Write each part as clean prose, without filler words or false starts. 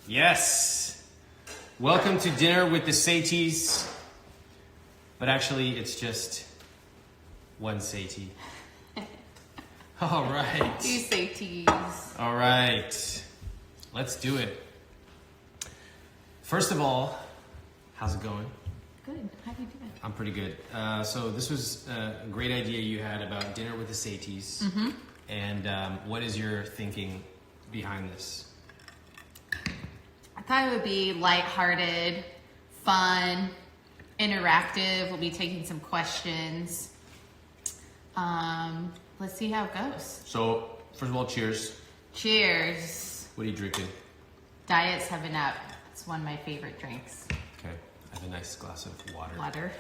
Yes. Welcome to dinner with the Saties. But actually, it's just one Satie. All right. Two Saties. All right. Let's do it. First of all, how's it going? Good. How do you do it? I'm pretty good. So this was a great idea you had about dinner with the Saties. Mm-hmm. And what is your thinking behind this? I thought it would be lighthearted, fun, interactive. We'll be taking some questions. Let's see how it goes. So, first of all, cheers. Cheers. What are you drinking? Diet 7-Up. It's one of my favorite drinks. Okay. I have a nice glass of water. Water.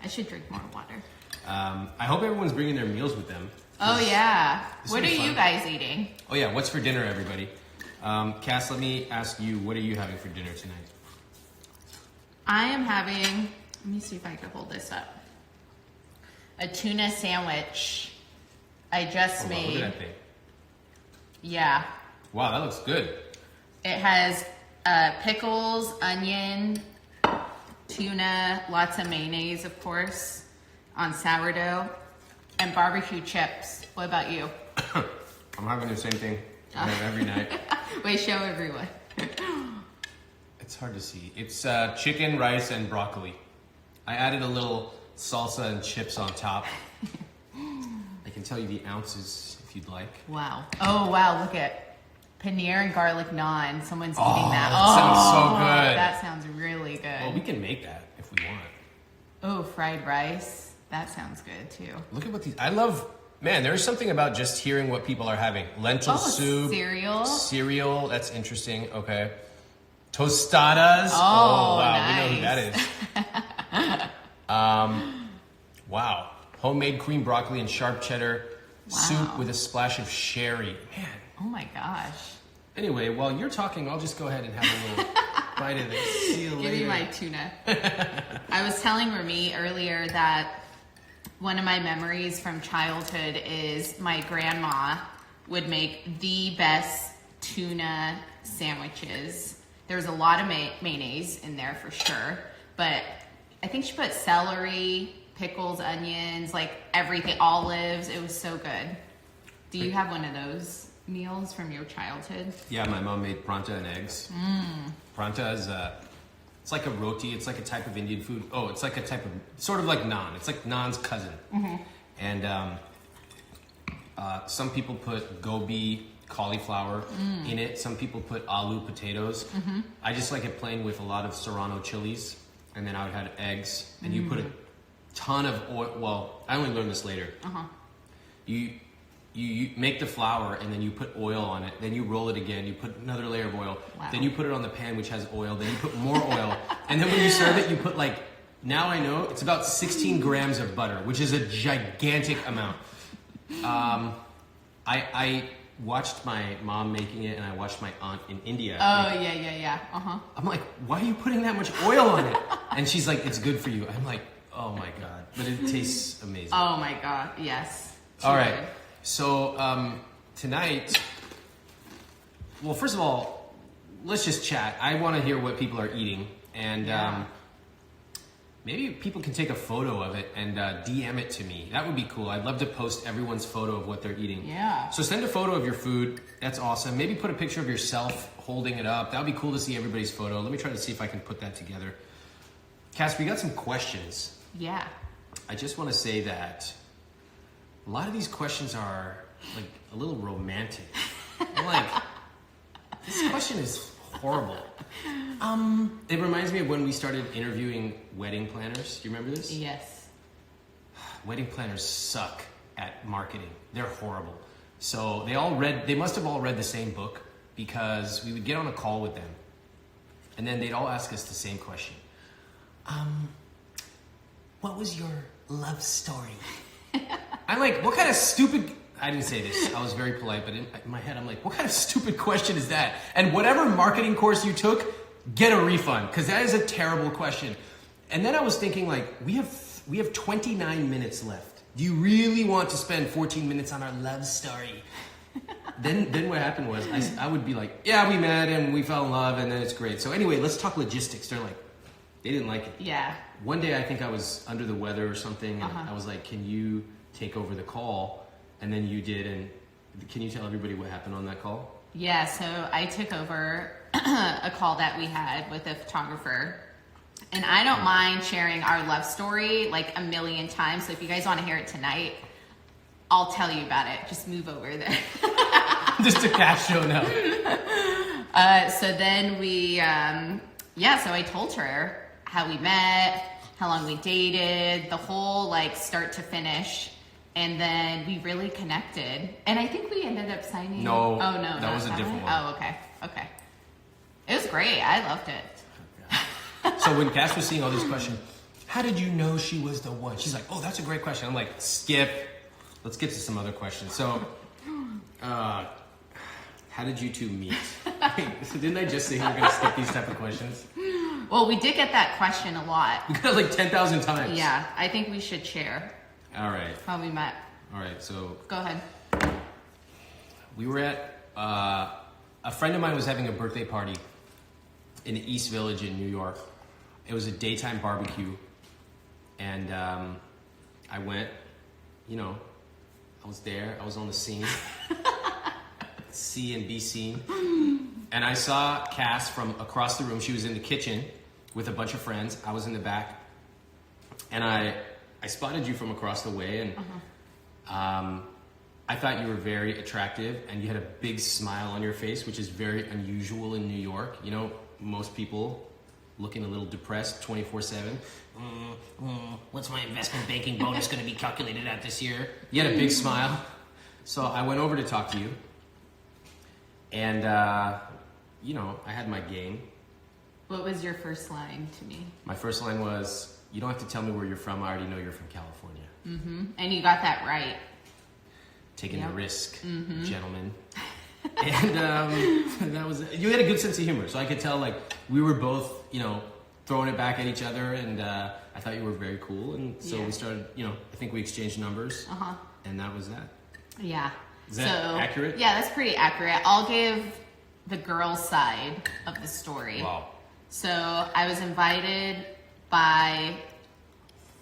I should drink more water. I hope everyone's bringing their meals with them. Oh, yeah. What are fun. you guys eating? Oh, yeah. What's for dinner, everybody? Cass, let me ask you, what are you having for dinner tonight? I am having, let me see if I can hold this up. A tuna sandwich I just made. Look at that thing. Yeah. Wow, that looks good. It has pickles, onion, tuna, lots of mayonnaise, of course, on sourdough, and barbecue chips. What about you? I'm having the same thing I have every night. Wait, show everyone. It's hard to see. It's chicken, rice, and broccoli. I added a little salsa and chips on top. I can tell you the ounces if you'd like. Wow. Oh, wow, look at paneer and garlic naan. Someone's eating that. That sounds so good. That sounds really good. Well, we can make that if we want. Oh, fried rice. That sounds good, too. Look at what these... I love... Man, there's something about just hearing what people are having. Lentil soup. Cereal. Cereal. That's interesting. Okay. Tostadas. Oh, wow. nice. We know who that is. Wow. Homemade cream broccoli and sharp cheddar soup with a splash of sherry. Man. Oh, my gosh. Anyway, while you're talking, I'll just go ahead and have a little bite of this. See you Give later. me my tuna. I was telling Ramit earlier that one of my memories from childhood is my grandma would make the best tuna sandwiches. There was a lot of mayonnaise in there for sure, but I think she put celery, pickles, onions, like everything, olives. It was so good. Do you have one of those meals from your childhood? Yeah, my mom made pranta and eggs. Pranta is it's like a roti. It's like a type of Indian food. Oh, it's like a type of, sort of like naan. It's like naan's cousin. Mm-hmm. And some people put gobi, cauliflower in it. Some people put aloo potatoes. Mm-hmm. I just like it plain with a lot of serrano chilies. And then I would have eggs. And you put a ton of oil. Well, I only learned this later. You make the flour and then you put oil on it. Then you roll it again. You put another layer of oil. Wow. Then you put it on the pan, which has oil. Then you put more oil. And then when you serve it, you put like, now I know, it's about 16 grams of butter, which is a gigantic amount. I watched my mom making it and I watched my aunt in India. Oh, yeah. I'm like, why are you putting that much oil on it? And she's like, it's good for you. I'm like, oh my God. But it tastes amazing. Oh my God, yes. All right. So tonight, well, first of all, let's just chat. I want to hear what people are eating, and maybe people can take a photo of it and DM it to me. That would be cool. I'd love to post everyone's photo of what they're eating. Yeah. So send a photo of your food. That's awesome. Maybe put a picture of yourself holding it up. That would be cool to see everybody's photo. Let me try to see if I can put that together. Cass, we got some questions. Yeah. I just want to say that a lot of these questions are like a little romantic. I'm like, this question is horrible. It reminds me of when we started interviewing wedding planners. Do you remember this? Yes. Wedding planners suck at marketing. They're horrible. So they must have all read the same book, because we would get on a call with them and then they'd all ask us the same question. What was your love story? I'm like, what kind of stupid... I didn't say this. I was very polite, but in my head, I'm like, what kind of stupid question is that? And whatever marketing course you took, get a refund, because that is a terrible question. And then I was thinking, like, we have 29 minutes left. Do you really want to spend 14 minutes on our love story? Then what happened was I would be like, yeah, we met and we fell in love and then it's great. So anyway, let's talk logistics. They're like, they didn't like it. Yeah. One day I think I was under the weather or something, and I was like, can you take over the call? And then you did, and can you tell everybody what happened on that call? Yeah, so I took over a call that we had with a photographer. And I don't mind sharing our love story like a million times. So if you guys want to hear it tonight, I'll tell you about it. Just move over there. Just a cash show now. So then we, so I told her how we met, how long we dated, the whole like start to finish. And then we really connected. And I think we ended up signing. No. Oh, no. That was a different one. Oh, okay. Okay. It was great. I loved it. So when Cass was seeing all these questions, how did you know she was the one? She's like, oh, that's a great question. I'm like, skip. Let's get to some other questions. So, how did you two meet? So didn't I just say we were going to skip these type of questions? Well, we did get that question a lot. We got it like 10,000 times. Yeah, I think we should share All right. how we met. All right. So Go ahead. we were at, a friend of mine was having a birthday party in the East Village in New York. It was a daytime barbecue. And I went, I was there. I was on the scene. See and be seen. And I saw Cass from across the room. She was in the kitchen with a bunch of friends. I was in the back. And I spotted you from across the way. And I thought you were very attractive. And you had a big smile on your face, which is very unusual in New York. You know, most people looking a little depressed 24/7. What's my investment banking bonus going to be calculated at this year? You had a big smile. So I went over to talk to you. And, I had my game. What was your first line to me? My first line was, you don't have to tell me where you're from. I already know you're from California. Mm-hmm. And you got that right. Taking Yep. the risk, gentlemen. And that was it. You had a good sense of humor. So I could tell, like, we were both, throwing it back at each other. And I thought you were very cool. And so we started, I think we exchanged numbers. And that was that. Yeah. Is that accurate? Yeah, that's pretty accurate. I'll give the girl side of the story. Wow. So I was invited by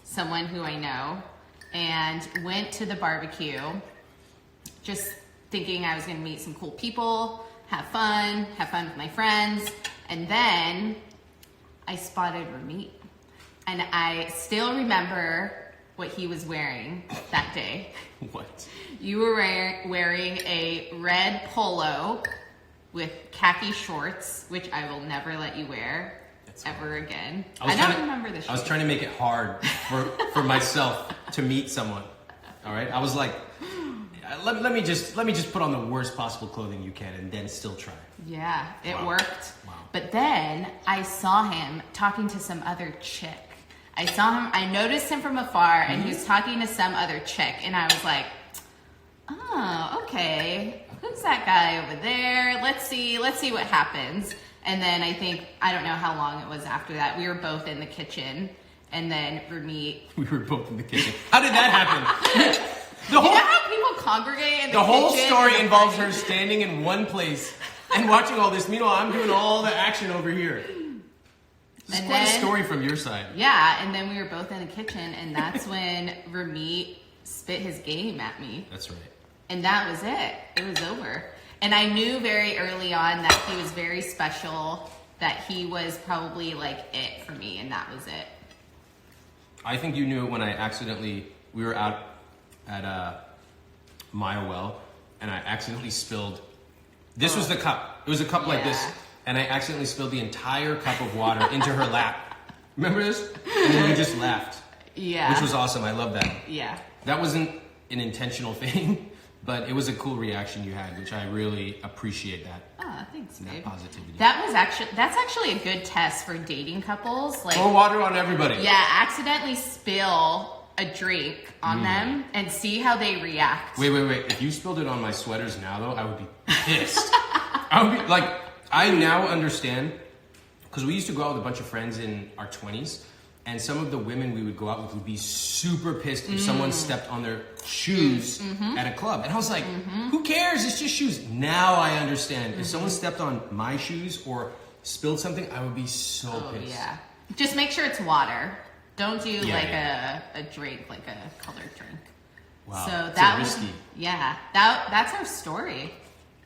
someone who I know and went to the barbecue just thinking I was going to meet some cool people, have fun with my friends. And then I spotted Ramit. And I still remember what he was wearing that day. What? You were wearing a red polo with khaki shorts, which I will never let you wear ever again. I don't remember the shorts. I was trying to make it hard for myself to meet someone. All right? I was like, let me just put on the worst possible clothing you can and then still try. Yeah, it worked. Wow. But then I saw him talking to some other chick. I noticed him from afar, and he was talking to some other chick, and I was like, oh, okay, who's that guy over there? Let's see what happens. And then I don't know how long it was after that. We were both in the kitchen, and then Ramit. We were both in the kitchen. How did that happen? You know how people congregate in the kitchen? The whole story involves her standing in one place and watching all this. Meanwhile, I'm doing all the action over here. This is quite a story from your side. Yeah, and then we were both in the kitchen, and that's when Ramit spit his game at me. That's right. And that was it. It was over. And I knew very early on that he was very special, that he was probably like it for me, and that was it. I think you knew it when we were out at Maya Well, and I accidentally spilled. This was the cup. It was a cup like this. And I accidentally spilled the entire cup of water into her lap. Remember this? And then we just laughed. Yeah. Which was awesome. I love that. Yeah. That wasn't an intentional thing, but it was a cool reaction you had, which I really appreciate that. Oh, thanks, babe. That positivity. That's actually a good test for dating couples. Like, pour water on everybody. Yeah, accidentally spill a drink on them and see how they react. Wait. If you spilled it on my sweaters now, though, I would be pissed. I would be like... I now understand, because we used to go out with a bunch of friends in our 20s, And some of the women we would go out with would be super pissed if someone stepped on their shoes at a club. And I was like, who cares? It's just shoes. Now I understand. If someone stepped on my shoes or spilled something, I would be so pissed. Yeah. Just make sure it's water. Don't do a drink, like a colored drink. Wow. So it's that risky. was, that's our story.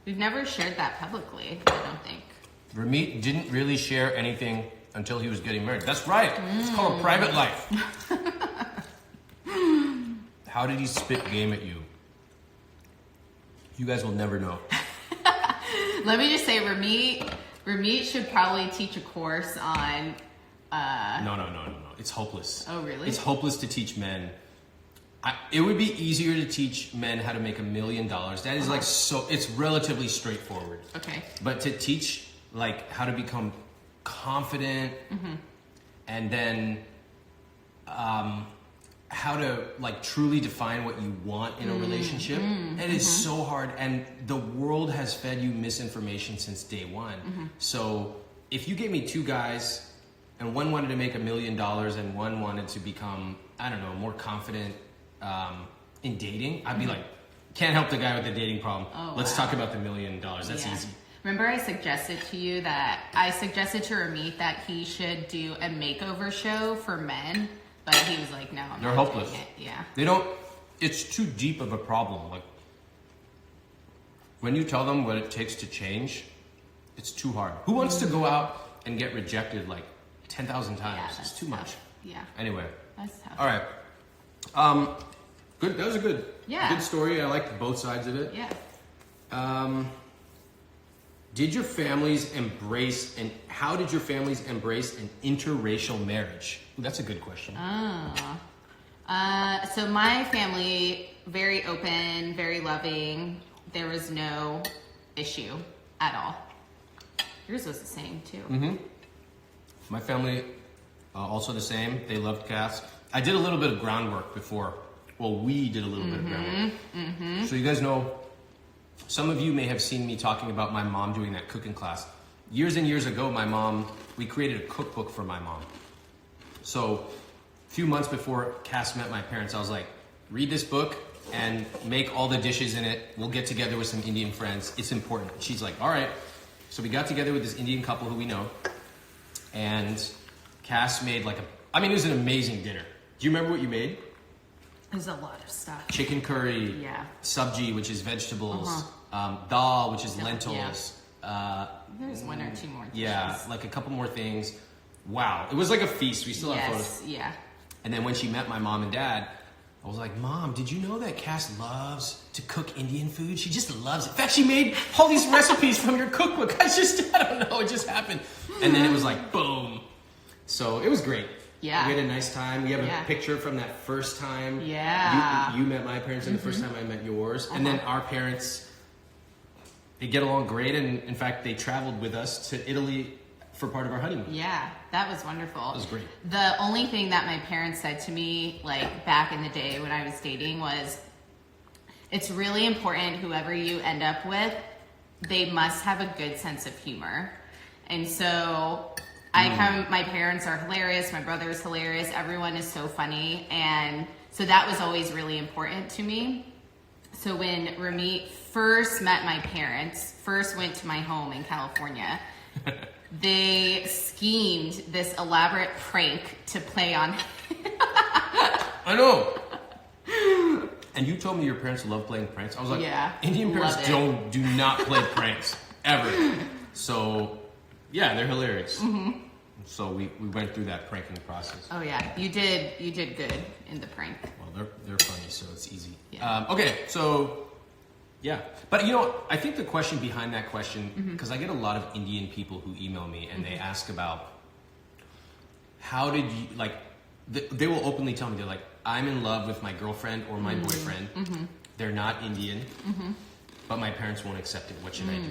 We've never shared that publicly, I don't think. Ramit didn't really share anything until he was getting married. That's right. It's called a private life. How did he spit game at you? You guys will never know. Let me just say, Ramit should probably teach a course on... No. It's hopeless. Oh, really? It's hopeless to teach men. It would be easier to teach men how to make $1 million. That is it's relatively straightforward. Okay. But to teach like how to become confident and then how to like truly define what you want in a relationship, it is so hard. And the world has fed you misinformation since day one. So if you gave me two guys and one wanted to make $1 million and one wanted to become, I don't know, more confident in dating, I'd be like, can't help the guy with the dating problem. Let's talk about the $1 million. That's easy. Remember I suggested to Ramit that he should do a makeover show for men, but he was like, no, I'm They're not hopeless. doing it. Yeah. They don't, it's too deep of a problem. Like, when you tell them what it takes to change, it's too hard. Who wants to go out and get rejected like 10,000 times? Yeah, it's that's too tough. much. Yeah. Anyway. That's tough. All right. Good. That was a good story. I liked both sides of it. Yeah. Did your families embrace how did your families embrace an interracial marriage? Ooh, that's a good question. So my family, very open, very loving. There was no issue at all. Yours was the same too. My family, also the same. They loved Cass. I did a little bit of groundwork before. Well, we did a little bit of groundwork. So you guys know, some of you may have seen me talking about my mom doing that cooking class. Years and years ago, we created a cookbook for my mom. So a few months before Cass met my parents, I was like, read this book and make all the dishes in it. We'll get together with some Indian friends. It's important. She's like, all right. So we got together with this Indian couple who we know. And Cass made it was an amazing dinner. Do you remember what you made? There's a lot of stuff. Chicken curry. Yeah. Sabji, which is vegetables. Dal, which is lentils. There's one or two more dishes. Yeah, like a couple more things. Wow. It was like a feast. We still have photos. Yeah. And then when she met my mom and dad, I was like, Mom, did you know that Cass loves to cook Indian food? She just loves it. In fact, she made all these recipes from your cookbook. I don't know, it just happened. And then it was like, boom. So it was great. Yeah. We had a nice time. We have a picture from that first time. Yeah. You met my parents and the first time I met yours. And then our parents, they get along great. And in fact, they traveled with us to Italy for part of our honeymoon. Yeah, that was wonderful. It was great. The only thing that my parents said to me, like back in the day when I was dating, was it's really important whoever you end up with, they must have a good sense of humor. And so my parents are hilarious, my brother is hilarious, everyone is so funny, and so that was always really important to me. So when Ramit first met my parents, first went to my home in California, they schemed this elaborate prank to play on him. I know. And you told me your parents love playing pranks. I was like, Indian parents do not play pranks ever. So yeah, they're hilarious. So we went through that pranking process. Oh yeah, you did good in the prank. Well, they're funny, so it's easy. Yeah. Okay, so yeah, but I think the question behind that question, because I get a lot of Indian people who email me and they ask about how did you they will openly tell me, they're like, I'm in love with my girlfriend or my boyfriend. They're not Indian, but my parents won't accept it. What should I do?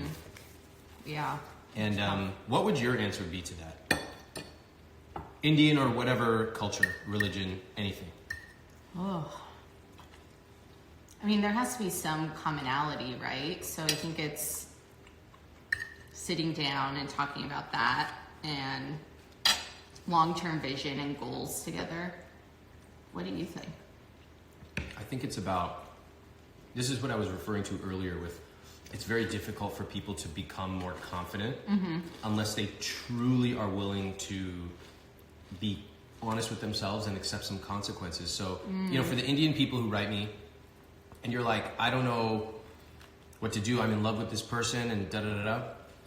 Yeah. And what would your answer be to that? Indian or whatever culture, religion, anything. Oh. I mean, there has to be some commonality, right? So I think it's sitting down and talking about that and long-term vision and goals together. What do you think? I think it's about, this is what I was referring to earlier with, it's very difficult for people to become more confident unless they truly are willing to be honest with themselves and accept some consequences. So, you know, for the Indian people who write me and you're like, I don't know what to do, I'm in love with this person and da-da-da-da.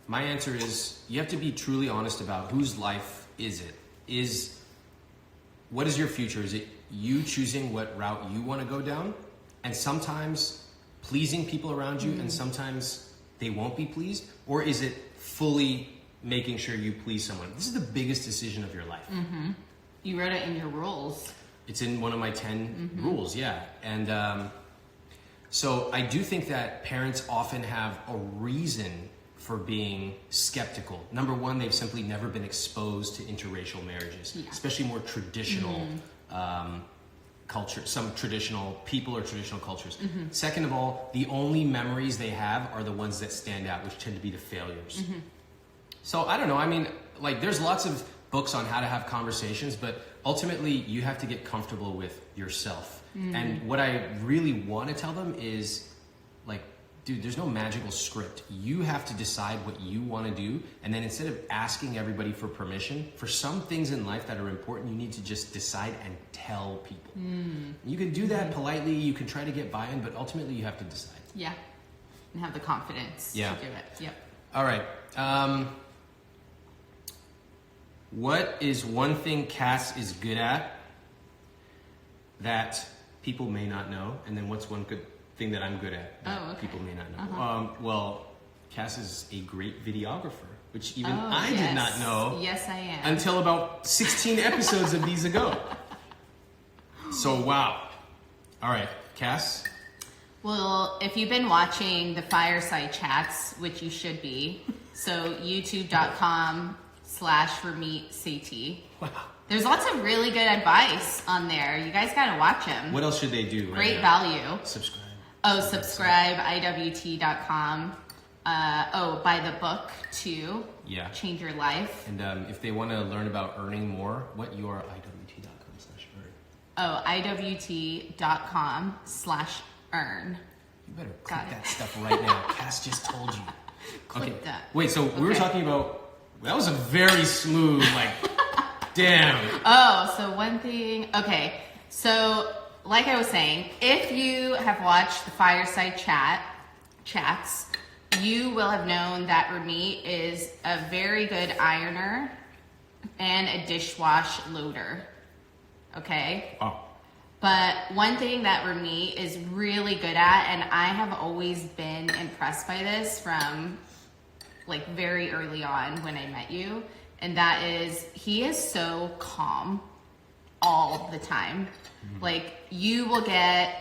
My answer is you have to be truly honest about whose life is it? What is your future? Is it you choosing what route you want to go down? And sometimes pleasing people around you and sometimes they won't be pleased? Or is it fully making sure you please someone? This is the biggest decision of your life. You wrote it in your rules. It's in one of my 10 rules, yeah. And so I do think that parents often have a reason for being skeptical. Number one, they've simply never been exposed to interracial marriages, especially more traditional culture, some traditional people or traditional cultures. Second of all, the only memories they have are the ones that stand out, which tend to be the failures. So I don't know, I mean, like there's lots of books on how to have conversations, but ultimately you have to get comfortable with yourself. And what I really want to tell them is like, dude, there's no magical script. You have to decide what you want to do. And then instead of asking everybody for permission, for some things in life that are important, you need to just decide and tell people. You can do that politely. You can try to get buy-in, but ultimately you have to decide. Yeah. And have the confidence to do it. Yep. All right. What is one thing Cass is good at that people may not know? And then what's one good thing that I'm good at that people may not know? Well, Cass is a great videographer, which even I did not know. Yes, I am. Until about 16 episodes of these ago. So, wow. All right, Cass? Well, if you've been watching the fireside chats, which you should be, so youtube.com/Ramit Sethi. Wow. There's lots of really good advice on there. You guys got to watch them. What else should they do? Great value. Subscribe. Oh, subscribe, IWT.com. Buy the book too. Yeah. Change your life. And if they want to learn about earning more, what URL? IWT.com/earn. Oh, IWT.com/earn. You better click that stuff right now. Cass just told you. Click that. Wait, so we were talking about, that was a very smooth, like, damn. Oh, so one thing, okay. So, like I was saying, if you have watched the fireside chats, you will have known that Ramit is a very good ironer and a dishwash loader. Okay? Oh. But one thing that Ramit is really good at, and I have always been impressed by this from like very early on when I met you, and that is he is so calm all the time. Like you will get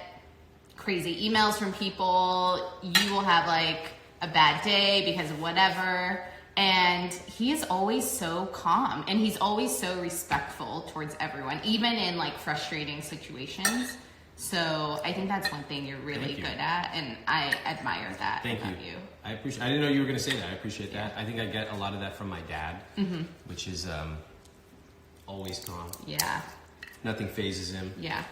crazy emails from people, you will have like a bad day because of whatever, and he is always so calm and he's always so respectful towards everyone, even in like frustrating situations. So I think that's one thing you're really good at, and I admire that about you. I appreciate. I didn't know you were going to say that. I appreciate that. I think I get a lot of that from my dad, which is always calm. Yeah. Nothing phases him. Yeah.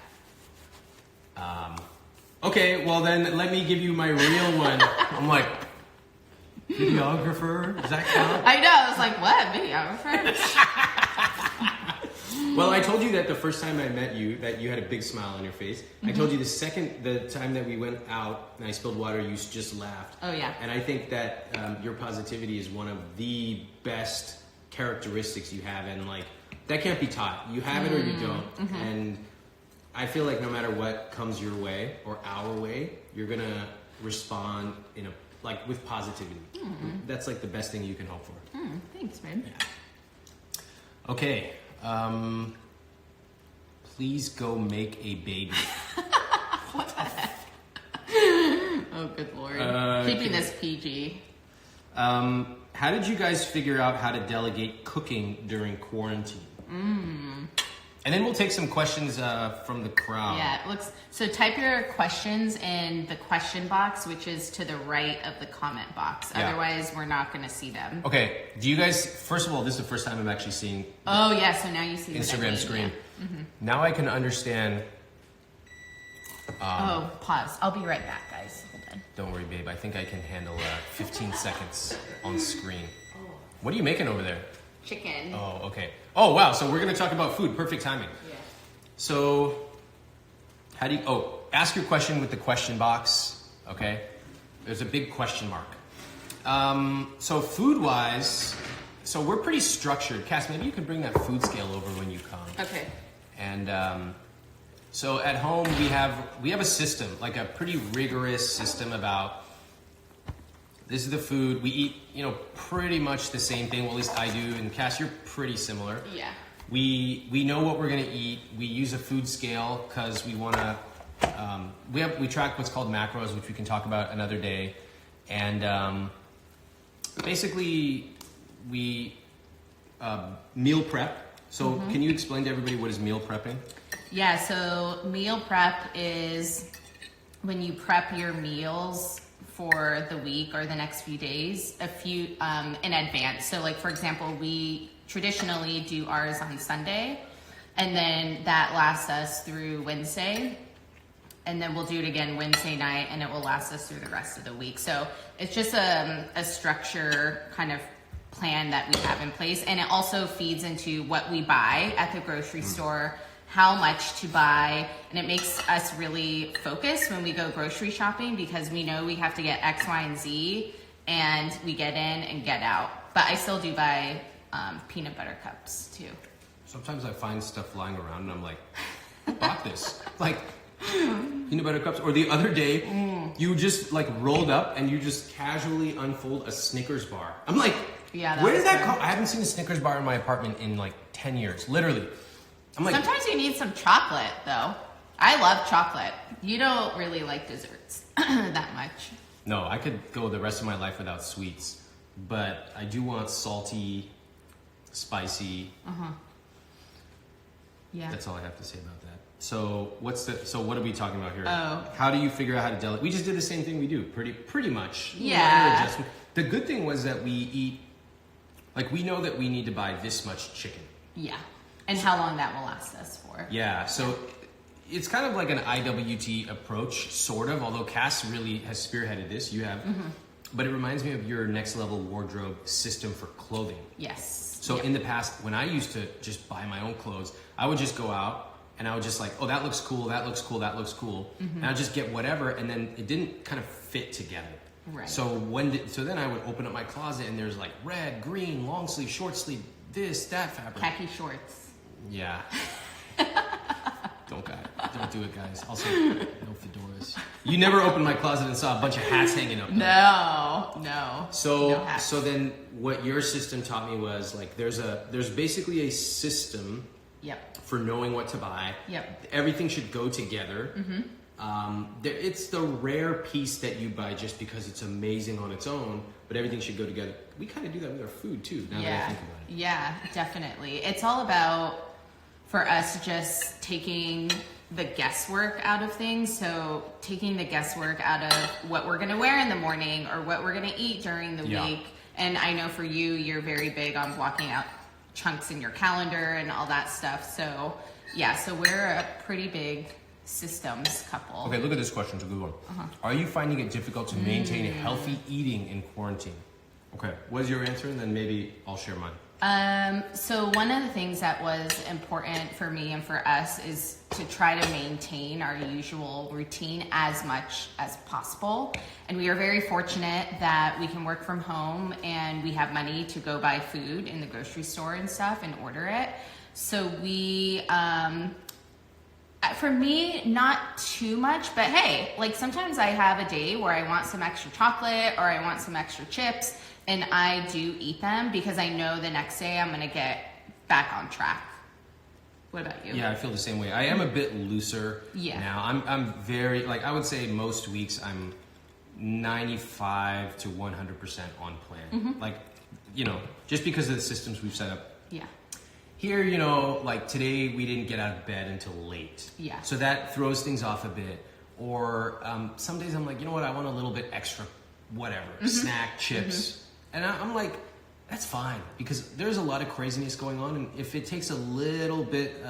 Okay, well then let me give you my real one. I'm like, videographer? Does that count? I know. I was like, what? Videographer? Well, I told you that the first time I met you, that you had a big smile on your face. I told you the time that we went out and I spilled water, you just laughed. Oh, yeah. And I think that your positivity is one of the best characteristics you have, and like that can't be taught. You have it or you don't. And I feel like no matter what comes your way or our way, you're gonna respond in with positivity. That's like the best thing you can hope for. Thanks, babe. Yeah. Okay. Please go make a baby. What the heck? Oh, good lord. Keeping this PG. How did you guys figure out how to delegate cooking during quarantine? And then we'll take some questions from the crowd. Yeah, it looks so. Type your questions in the question box, which is to the right of the comment box. Yeah. Otherwise, we're not going to see them. Okay. Do you guys? First of all, this is the first time I'm actually seeing. Oh yeah, so now you see what I Instagram mean, screen. yeah. Mm-hmm. Now I can understand. Pause. I'll be right back, guys. Hold on. Don't worry, babe. I think I can handle 15 seconds on screen. What are you making over there? Chicken. Oh, okay. Oh, wow. So we're going to talk about food. Perfect timing. Yeah. So, how do you... Oh, ask your question with the question box, okay? There's a big question mark. So food-wise, so we're pretty structured. Cass, maybe you could bring that food scale over when you come. Okay. And so at home, we have a system, like a pretty rigorous system about... This is the food. We eat, pretty much the same thing. Well, at least I do. And Cass, you're pretty similar. Yeah. We know what we're gonna eat. We use a food scale because we wanna. We track what's called macros, which we can talk about another day. And basically, we meal prep. So can you explain to everybody what is meal prepping? Yeah. So meal prep is when you prep your meals for the week or the next few days in advance. So like, for example, we traditionally do ours on Sunday, and then that lasts us through Wednesday, and then we'll do it again Wednesday night, and it will last us through the rest of the week. So it's just a structure kind of plan that we have in place, and it also feeds into what we buy at the grocery store, how much to buy, and it makes us really focus when we go grocery shopping because we know we have to get X, Y, and Z, and we get in and get out. But I still do buy peanut butter cups too. Sometimes I find stuff lying around and I'm like, who bought this? Like peanut butter cups. Or the other day, you just like rolled up and you just casually unfold a Snickers bar. I'm like, yeah, where did that come? I haven't seen a Snickers bar in my apartment in like 10 years, literally. I'm like, sometimes you need some chocolate, though. I love chocolate. You don't really like desserts that much. no, I could go the rest of my life without sweets, but I do want salty, spicy. Yeah. That's all I have to say about that. So what are we talking about here? Oh. How do you figure out how to delegate? We just did the same thing we do, pretty much. Yeah. Minor adjustment. The good thing was that we eat, like we know that we need to buy this much chicken. Yeah. And how long that will last us for. Yeah, so it's kind of like an IWT approach, sort of, although Cass really has spearheaded this, you have. But it reminds me of your next level wardrobe system for clothing. Yes. So in the past, when I used to just buy my own clothes, I would just go out and I would just like, oh, that looks cool, that looks cool, that looks cool. And I'd just get whatever, and then it didn't kind of fit together. Right. So then I would open up my closet and there's like red, green, long sleeve, short sleeve, this, that fabric. Khaki shorts. Yeah. Don't do it, guys. Also, no fedoras. You never opened my closet and saw a bunch of hats hanging up there. No. So No hats. so then what your system taught me was like there's basically a system Yep. for knowing what to buy. Yep. Everything should go together. It's the rare piece that you buy just because it's amazing on its own, but everything should go together. We kind of do that with our food too, now that I think about it. Yeah, definitely. It's all about, for us, just taking the guesswork out of things. So taking the guesswork out of what we're going to wear in the morning or what we're going to eat during the week. And I know for you, you're very big on blocking out chunks in your calendar and all that stuff. So yeah, so we're a pretty big systems couple. Okay, look at this question. It's a good one. Are you finding it difficult to maintain healthy eating in quarantine? Okay, what is your answer? And then maybe I'll share mine. So one of the things that was important for me and for us is to try to maintain our usual routine as much as possible. And we are very fortunate that we can work from home and we have money to go buy food in the grocery store and stuff and order it. So we, for me, not too much, but hey, like sometimes I have a day where I want some extra chocolate or I want some extra chips, and I do eat them because I know the next day I'm gonna get back on track. What about you? Yeah, I feel the same way. I am a bit looser now. I'm very, like I would say most weeks I'm 95 to 100% on plan. Like, just because of the systems we've set up. Yeah. Here, you know, like today we didn't get out of bed until late. Yeah. So that throws things off a bit. Or some days I'm like, you know what, I want a little bit extra, whatever, snack, chips. And I'm like, that's fine, because there's a lot of craziness going on, and if it takes a little bit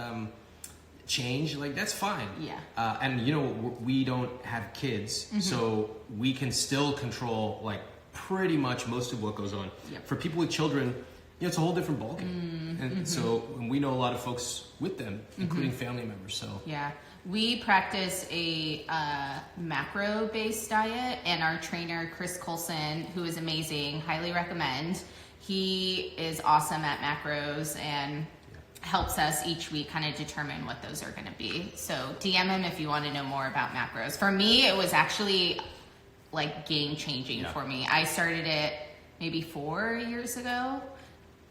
change, like that's fine. Yeah. And you know, we don't have kids, so we can still control like pretty much most of what goes on. Yep. For people with children, you know, it's a whole different ballgame. And so we know a lot of folks with them, including family members. So yeah. We practice a macro-based diet, and our trainer, Chris Colson, who is amazing, highly recommend. He is awesome at macros and helps us each week kind of determine what those are going to be. So DM him if you want to know more about macros. For me, it was actually like game-changing for me. I started it maybe 4 years ago,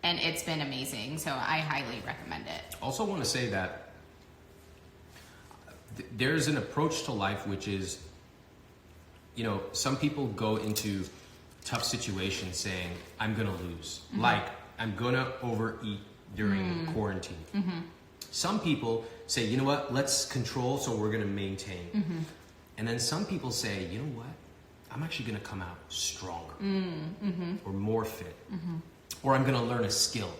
and it's been amazing. So I highly recommend it. also want to say that there's an approach to life which is, you know, some people go into tough situations saying, I'm going to lose. Like, I'm going to overeat during quarantine. Some people say, you know what, let's control, so we're going to maintain. And then some people say, you know what, I'm actually going to come out stronger or more fit, or I'm going to learn a skill.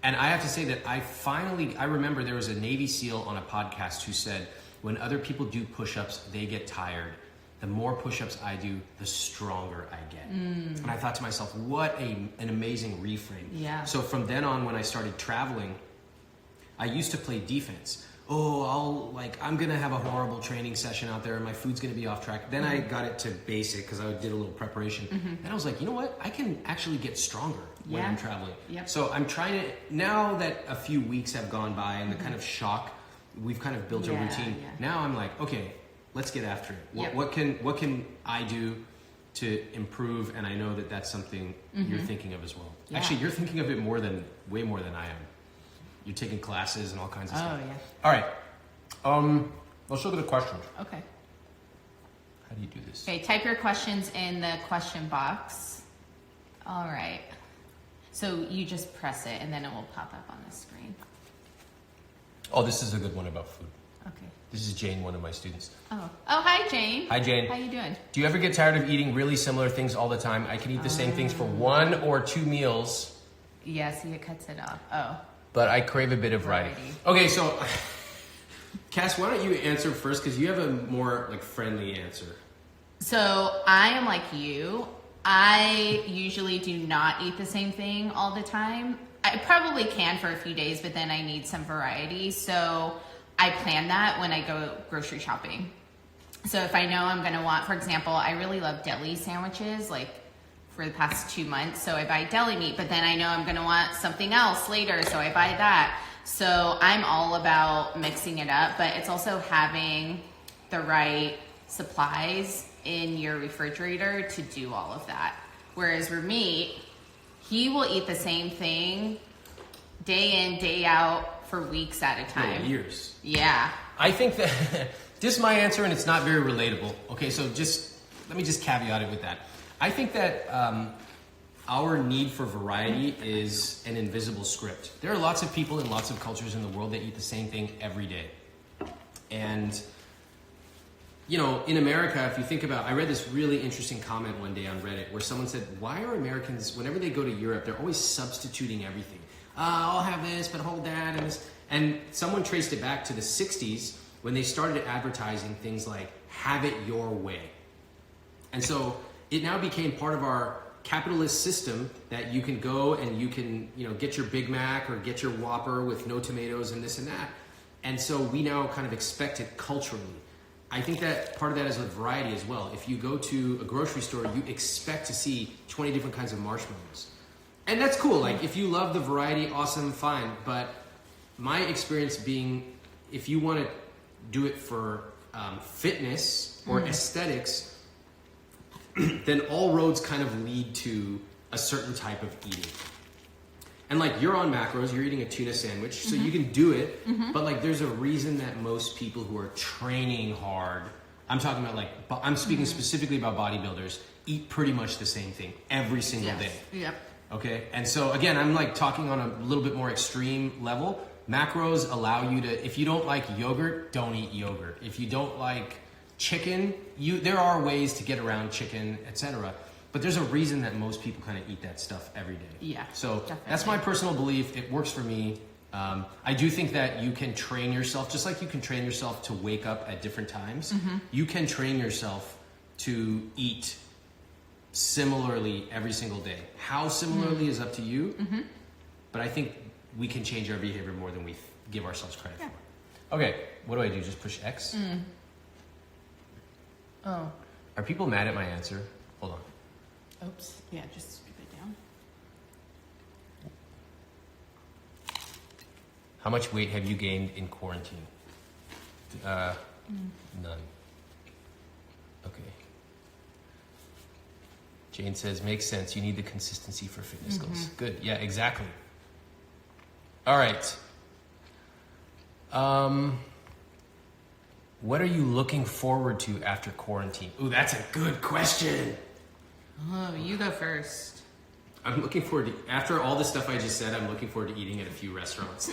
And I have to say that I remember there was a Navy SEAL on a podcast who said, when other people do push-ups, they get tired. The more push-ups I do, the stronger I get. And I thought to myself, what an amazing reframe. Yeah. So from then on, when I started traveling, I used to play defense. Oh, I'm gonna have a horrible training session out there and my food's gonna be off track. Then I got it to basic because I did a little preparation. And I was like, you know what? I can actually get stronger when I'm traveling. Yep. So I'm trying to, now that a few weeks have gone by and the kind of shock, we've kind of built a routine. Now I'm like, okay, let's get after it. What can I do to improve? And I know that that's something you're thinking of as well. Yeah. Actually, you're thinking of it way more than I am. You're taking classes and all kinds of stuff. Oh, yeah. All right. Let's look at the questions. Okay. How do you do this? Okay, type your questions in the question box. All right. So you just press it and then it will pop up on the screen. Oh, this is a good one about food. Okay. This is Jane, one of my students. Oh, hi, Jane. Hi, Jane. How you doing? Do you ever get tired of eating really similar things all the time? I can eat the same things for 1 or 2 meals. Yeah, see, it cuts it off. Oh. But I crave a bit of variety. Okay, so Cass, why don't you answer first, because you have a more friendly answer. So I am like you. I usually do not eat the same thing all the time. I probably can for a few days, but then I need some variety. So I plan that when I go grocery shopping. So if I know I'm going to want, for example, I really love deli sandwiches, for the past 2 months. So I buy deli meat, but then I know I'm going to want something else later. So I buy that. So I'm all about mixing it up, but it's also having the right supplies in your refrigerator to do all of that. Whereas Ramit, he will eat the same thing day in, day out for weeks at a time. No, years. Yeah. I think that this is my answer, and it's not very relatable. Okay, so let me just caveat it with that. I think that our need for variety is an invisible script. There are lots of people in lots of cultures in the world that eat the same thing every day. And, you know, in America, if you think about, I read this really interesting comment one day on Reddit where someone said, why are Americans, whenever they go to Europe, they're always substituting everything. I'll have this, but hold that, and this. And someone traced it back to the 60s when they started advertising things like, have it your way. And so it now became part of our capitalist system that you can go and you can, get your Big Mac or get your Whopper with no tomatoes and this and that. And so we now kind of expect it culturally. I think that part of that is with variety as well. If you go to a grocery store, you expect to see 20 different kinds of marshmallows. And that's cool. If you love the variety, awesome, fine. But my experience being, if you want to do it for fitness or aesthetics, then all roads kind of lead to a certain type of eating. And you're on macros, you're eating a tuna sandwich, so you can do it, but there's a reason that most people who are training hard, I'm talking about I'm speaking specifically about bodybuilders, eat pretty much the same thing every single day. Yep. Okay, and so again, I'm like talking on a little bit more extreme level. Macros allow you to, if you don't like yogurt, don't eat yogurt. If you don't like chicken, there are ways to get around chicken, etc. But there's a reason that most people kind of eat that stuff every day. Yeah. So definitely. that's my personal belief. It works for me. I do think that you can train yourself, just like you can train yourself to wake up at different times. You can train yourself to eat similarly every single day. How similarly is up to you, but I think we can change our behavior more than we give ourselves credit for. Okay, what do I do? Just push X? Oh. Are people mad at my answer? Hold on. Oops. Yeah, just scoop it down. How much weight have you gained in quarantine? None. Okay. Jane says, makes sense. You need the consistency for fitness goals. Good. Yeah, exactly. All right. What are you looking forward to after quarantine? Ooh, that's a good question. Oh, you go first. I'm looking forward to, after all the stuff I just said, I'm looking forward to eating at a few restaurants.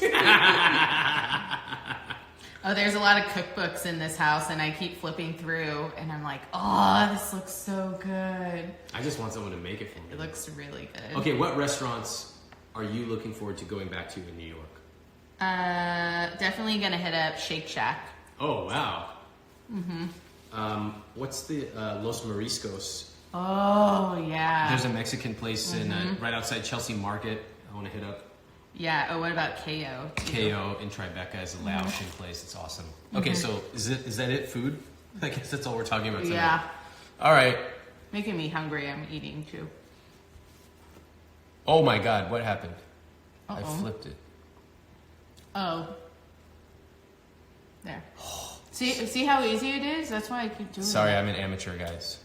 Oh, there's a lot of cookbooks in this house, and I keep flipping through, and I'm like, oh, this looks so good. I just want someone to make it for me. It looks really good. Okay, what restaurants are you looking forward to going back to in New York? Definitely gonna hit up Shake Shack. Oh, wow. What's the Los Mariscos? Oh, yeah. There's a Mexican place in right outside Chelsea Market. I want to hit up. Yeah. Oh, what about KO? KO in Tribeca is a Laotian place. It's awesome. Okay, so is that it? Food? I guess that's all we're talking about tonight. Yeah. All right. Making me hungry. I'm eating too. Oh my God, what happened? I Uh-oh. flipped it. Oh. There. See how easy it is? That's why I keep doing Sorry, it. I'm an amateur, guys.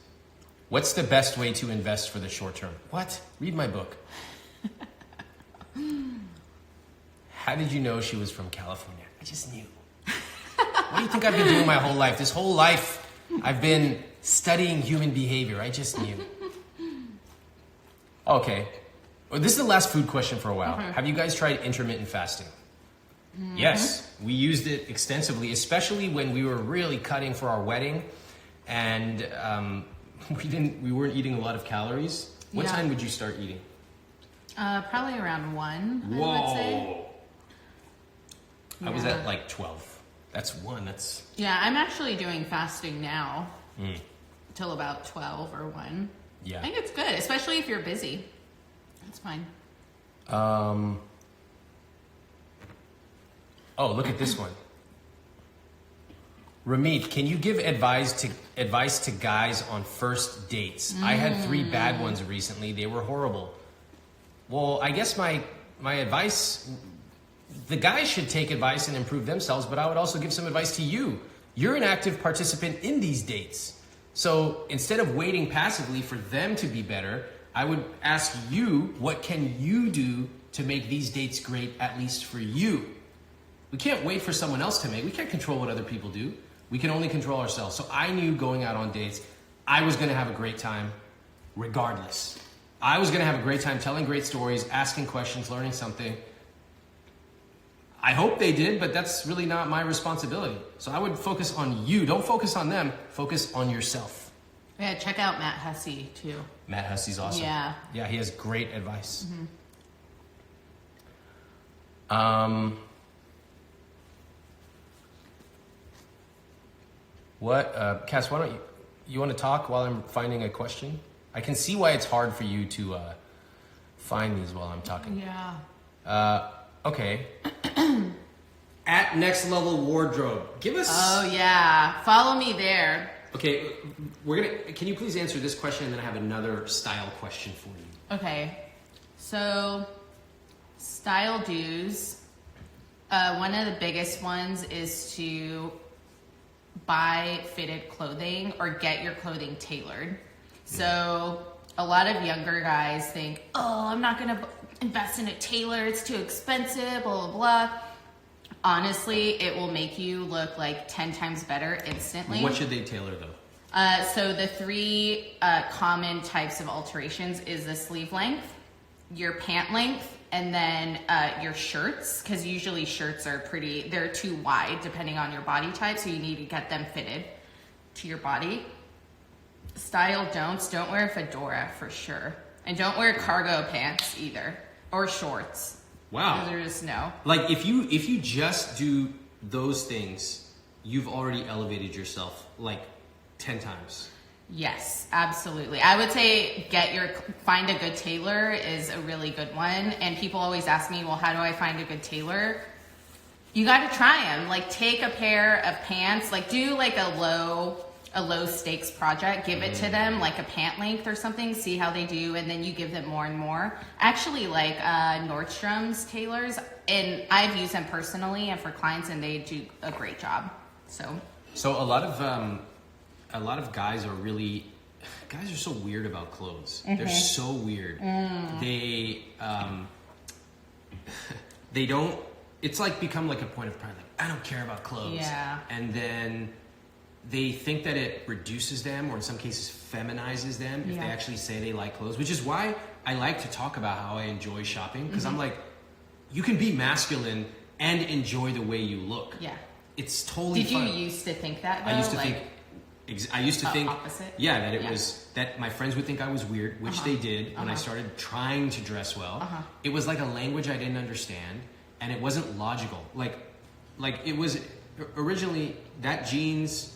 What's the best way to invest for the short term? What? Read my book. How did you know she was from California? I just knew. What do you think I've been doing my whole life? This whole life, I've been studying human behavior. I just knew. Okay. Well, this is the last food question for a while. Have you guys tried intermittent fasting? Yes, we used it extensively, especially when we were really cutting for our wedding, and we weren't eating a lot of calories. What Yeah. time would you start eating? Probably around 1, I would say. I was Yeah. at like 12. That's 1. That's Yeah, I'm actually doing fasting now. Till about 12 or 1. yeah. I think it's good, especially if you're busy. That's fine. Oh, look at this one. Ramit, can you give advice to guys on first dates? I had 3 bad ones recently. They were horrible. Well, I guess my advice, the guys should take advice and improve themselves, but I would also give some advice to you. You're an active participant in these dates. So instead of waiting passively for them to be better, I would ask you, what can you do to make these dates great, at least for you? We can't wait for someone else to make. We can't control what other people do. We can only control ourselves. So I knew going out on dates, I was going to have a great time regardless. I was going to have a great time telling great stories, asking questions, learning something. I hope they did, but that's really not my responsibility. So I would focus on you. Don't focus on them. Focus on yourself. Yeah, check out Matt Hussey too. Matt Hussey's awesome. Yeah. Yeah, he has great advice. Cass, why don't you want to talk while I'm finding a question? I can see why it's hard for you to find these while I'm talking. Yeah. Okay. At Next Level Wardrobe. Give us... Oh yeah. Follow me there. Okay, can you please answer this question, and then I have another style question for you. Okay. So, style do's. One of the biggest ones is to buy fitted clothing or get your clothing tailored. So a lot of younger guys think, oh, I'm not going to invest in a tailor. It's too expensive, blah, blah, blah. Honestly, it will make you look like 10 times better instantly. What should they tailor though? So the 3 common types of alterations is the sleeve length, your pant length, and then your shirts, because usually shirts are they're too wide depending on your body type, so you need to get them fitted to your body. Style don't wear a fedora for sure. And don't wear cargo pants either, or shorts. Wow. Those are just no. Like if you just do those things, you've already elevated yourself like 10 times. Yes, absolutely. I would say find a good tailor is a really good one. And people always ask me, well, how do I find a good tailor? You got to try them. Like take a pair of pants, like do like a low stakes project, give it to them like a pant length or something, see how they do, and then you give them more and more. Actually, like Nordstrom's tailors, and I've used them personally and for clients, and they do a great job. So a lot of guys are so weird about clothes. They're so weird. They don't, it's like become like a point of pride, like I don't care about clothes. Yeah. And then they think that it reduces them, or in some cases feminizes them if they actually say they like clothes, which is why I like to talk about how I enjoy shopping, because I'm like, you can be masculine and enjoy the way you look. Yeah. It's totally fun. Did you used to think that though? I used to think opposite? Yeah, that it was that my friends would think I was weird, which they did when I started trying to dress well. It was like a language I didn't understand, and it wasn't logical. Like it was originally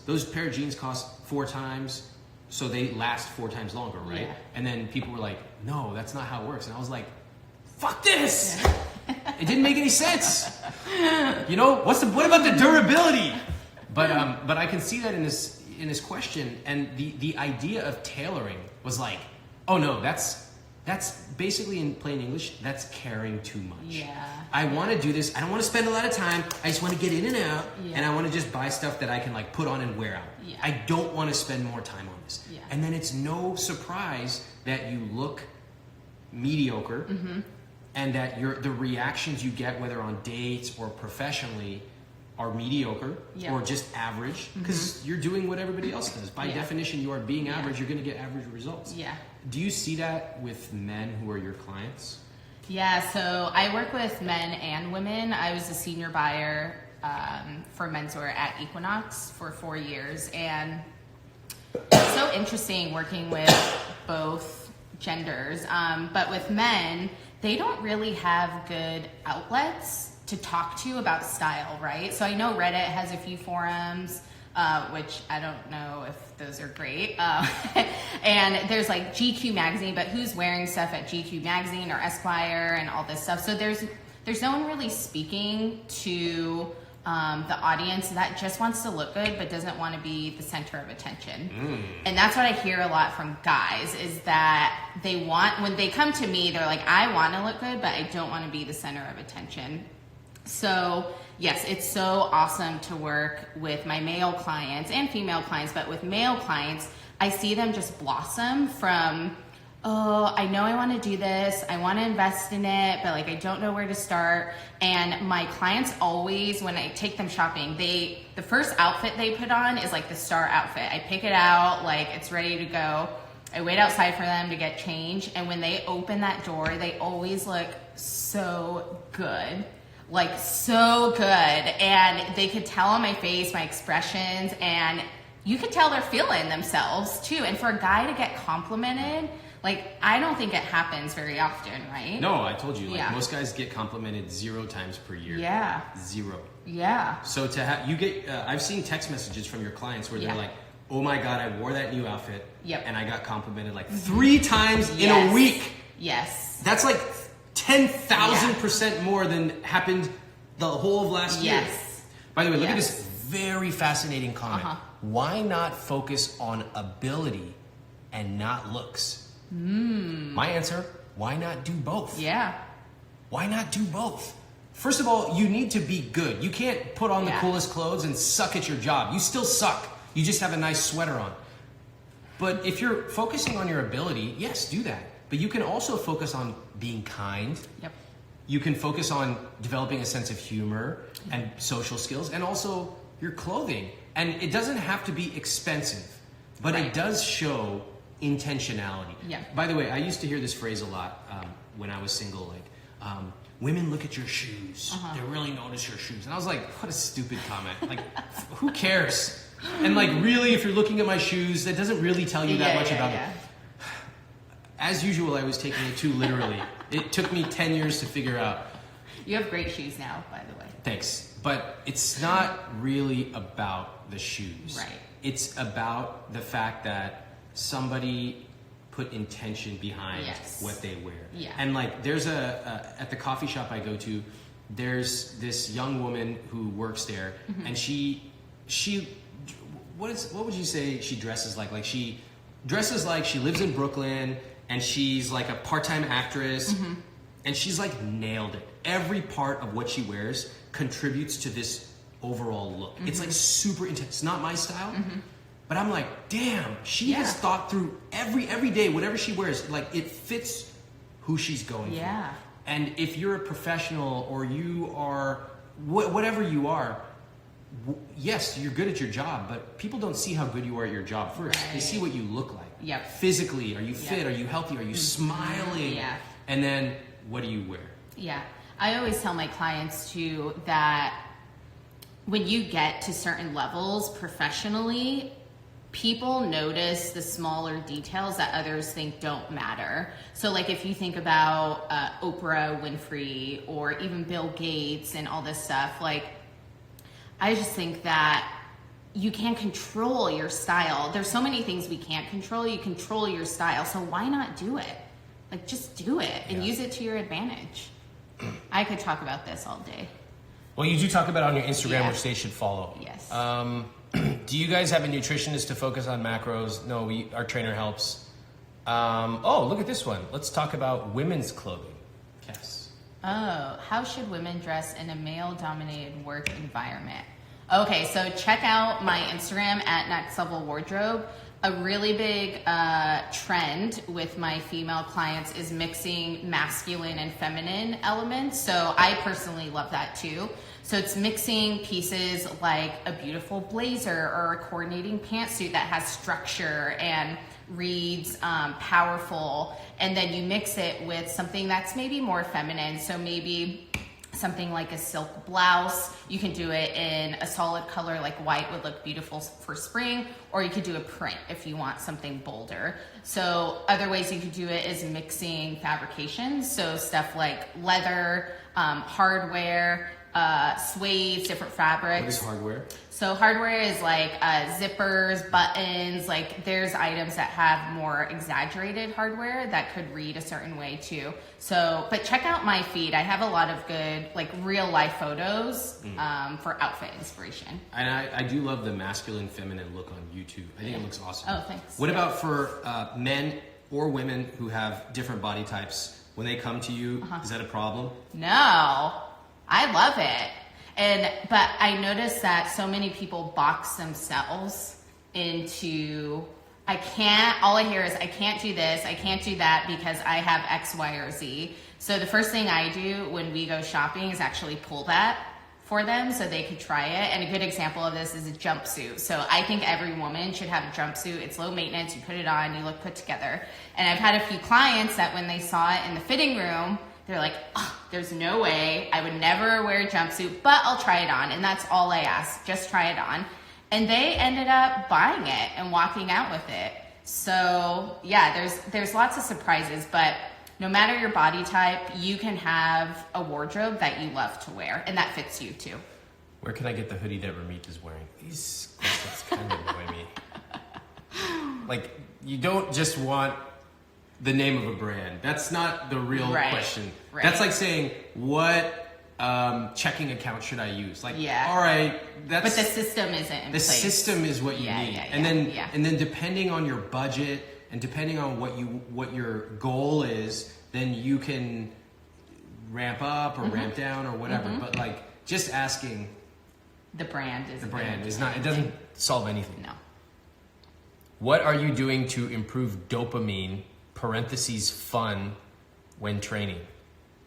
those pair of jeans cost 4 times, so they last 4 times longer, right? Yeah. And then people were like, no, that's not how it works. And I was like, fuck this! It didn't make any sense. You know, what about the durability? But I can see that in this question, and the idea of tailoring was like, oh no, that's basically, in plain English, that's caring too much. Yeah. I want to do this. I don't want to spend a lot of time. I just want to get in and out, and I want to just buy stuff that I can like put on and wear out. Yeah. I don't want to spend more time on this. Yeah. And then it's no surprise that you look mediocre, and that the reactions you get, whether on dates or professionally, are mediocre or just average, because you're doing what everybody else does. By definition, you are being average. You're going to get average results. Yeah. Do you see that with men who are your clients? Yeah, so I work with men and women. I was a senior buyer for menswear at Equinox for 4 years, and it's so interesting working with both genders. But with men, they don't really have good outlets to talk to about style, right? So I know Reddit has a few forums, which I don't know if those are great. And there's like GQ magazine, but who's wearing stuff at GQ magazine or Esquire and all this stuff? So there's no one really speaking to the audience that just wants to look good but doesn't want to be the center of attention. And that's what I hear a lot from guys, is that when they come to me, they're like, I want to look good, but I don't want to be the center of attention. So yes, it's so awesome to work with my male clients and female clients, but with male clients, I see them just blossom from, oh, I know I want to do this, I want to invest in it, but like I don't know where to start. And my clients always, when I take them shopping, the first outfit they put on is like the star outfit. I pick it out, like it's ready to go. I wait outside for them to get changed, and when they open that door, they always look so good. Like so good, and they could tell on my face, my expressions, and you could tell they're feeling themselves too. And for a guy to get complimented, like I don't think it happens very often, right? No, I told you, like most guys get complimented 0 times per year. Yeah. 0. Yeah. So to have you get, I've seen text messages from your clients where they're like, "Oh my God, I wore that new outfit, and I got complimented like 3 times in a week." Yes. That's like 10,000% more than happened the whole of last year. Yes. By the way, look at this very fascinating comment. Why not focus on ability and not looks? My answer, why not do both? Yeah. Why not do both? First of all, you need to be good. You can't put on the coolest clothes and suck at your job. You still suck. You just have a nice sweater on. But if you're focusing on your ability, yes, do that. But you can also focus on being kind. Yep. You can focus on developing a sense of humor and social skills, and also your clothing. And it doesn't have to be expensive, but it does show intentionality. Yeah. By the way, I used to hear this phrase a lot. when I was single, like, women look at your shoes. They really notice your shoes. And I was like, what a stupid comment. Like, who cares? And like, really, if you're looking at my shoes, that doesn't really tell you that much about me. As usual, I was taking it too literally. It took me 10 years to figure out. You have great shoes now, by the way. Thanks. But it's not really about the shoes. Right. It's about the fact that somebody put intention behind what they wear. Yeah. And like, there's at the coffee shop I go to, there's this young woman who works there, and she what would you say she dresses like? Like, she dresses like she lives in Brooklyn, and she's like a part-time actress, and she's like nailed it. Every part of what she wears contributes to this overall look. It's like super intense. It's not my style, but I'm like, damn, she has thought through every day, whatever she wears, like it fits who she's going for. And if you're a professional, or you are whatever you are, yes, you're good at your job, but people don't see how good you are at your job first. They see what you look like. Physically, are you fit? Are you healthy? Are you smiling? And then what do you wear? I always tell my clients too that when you get to certain levels professionally, people notice the smaller details that others think don't matter. So like, if you think about Oprah Winfrey, or even Bill Gates and all this stuff, like, I just think that you can't control your style. There's so many things we can't control. You control your style. So why not do it? Like, just do it and use it to your advantage. I could talk about this all day. Well, you do talk about it on your Instagram, which they should follow. Yes. Do you guys have a nutritionist to focus on macros? No, our trainer helps. Oh, look at this one. Let's talk about women's clothing. Yes. Oh, how should women dress in a male-dominated work environment? Okay, so check out my Instagram at Next Level Wardrobe. A really big trend with my female clients is mixing masculine and feminine elements. So I personally love that too. So it's mixing pieces like a beautiful blazer or a coordinating pantsuit that has structure and reads powerful, and then you mix it with something that's maybe more feminine. So maybe something like a silk blouse. You can do it in a solid color like white would look beautiful for spring, or you could do a print if you want something bolder. So other ways you could do it is mixing fabrications. So stuff like leather, hardware, suede, different fabrics. What is hardware? So hardware is like zippers, buttons, like there's items that have more exaggerated hardware that could read a certain way too. So, but check out my feed. I have a lot of good, like real life photos for outfit inspiration. And I do love the masculine, feminine look on YouTube. I think it looks awesome. Oh, thanks. What about for men or women who have different body types? When they come to you, is that a problem? No, I love it. But I noticed that so many people box themselves into, all I hear is, I can't do this, I can't do that because I have X, Y, or Z. So the first thing I do when we go shopping is actually pull that for them so they could try it. And a good example of this is a jumpsuit. So I think every woman should have a jumpsuit. It's low maintenance, you put it on, you look put together. And I've had a few clients that when they saw it in the fitting room, they're like, oh, there's no way, I would never wear a jumpsuit, but I'll try it on. And that's all I ask, just try it on. And they ended up buying it and walking out with it. So yeah, there's lots of surprises, but no matter your body type, you can have a wardrobe that you love to wear, and that fits you too. Where can I get the hoodie that Ramit is wearing? These questions kind of annoy me. Like, you don't just want the name of a brand. That's not the real question. Right. That's like saying, what checking account should I use? Like, all right, but the system isn't in place. The system is what you need. And then depending on your budget and depending on what your goal is, then you can ramp up or ramp down or whatever. But like, just asking the brand is not, it doesn't solve anything. No. What are you doing to improve dopamine (fun) when training?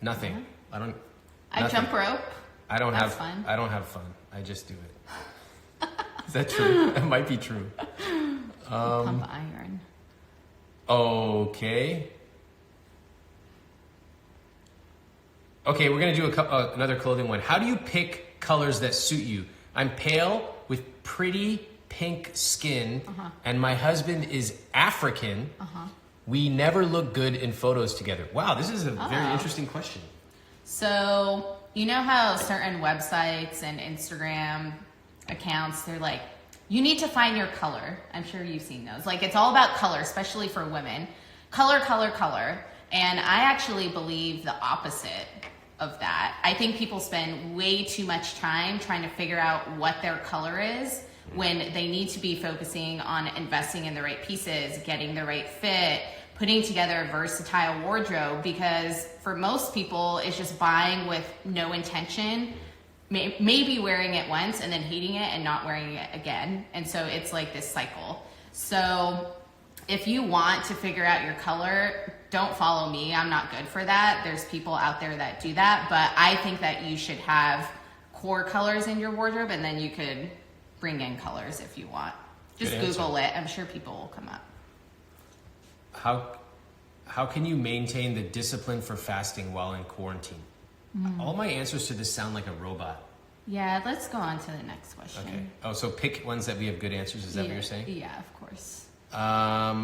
Nothing. I jump rope. I don't have fun. I don't have fun. I just do it. Is that true? That might be true. Pump iron. Okay. Okay, we're gonna do another clothing one. How do you pick colors that suit you? I'm pale with pretty pink skin, and my husband is African. We never look good in photos together. Wow, this is a very interesting question. So, you know how certain websites and Instagram accounts, they're like, you need to find your color. I'm sure you've seen those. Like, it's all about color, especially for women. Color, color, color. And I actually believe the opposite of that. I think people spend way too much time trying to figure out what their color is when they need to be focusing on investing in the right pieces, getting the right fit, putting together a versatile wardrobe, because for most people, it's just buying with no intention, maybe wearing it once and then hating it and not wearing it again. And so it's like this cycle. So if you want to figure out your color, don't follow me. I'm not good for that. There's people out there that do that. But I think that you should have core colors in your wardrobe, and then you could bring in colors if you want. Just Google it. I'm sure people will come up. How can you maintain the discipline for fasting while in quarantine? All my answers to this sound like a robot. Yeah, let's go on to the next question. Okay. Oh, so pick ones that we have good answers. Is that what you're saying? Yeah, of course.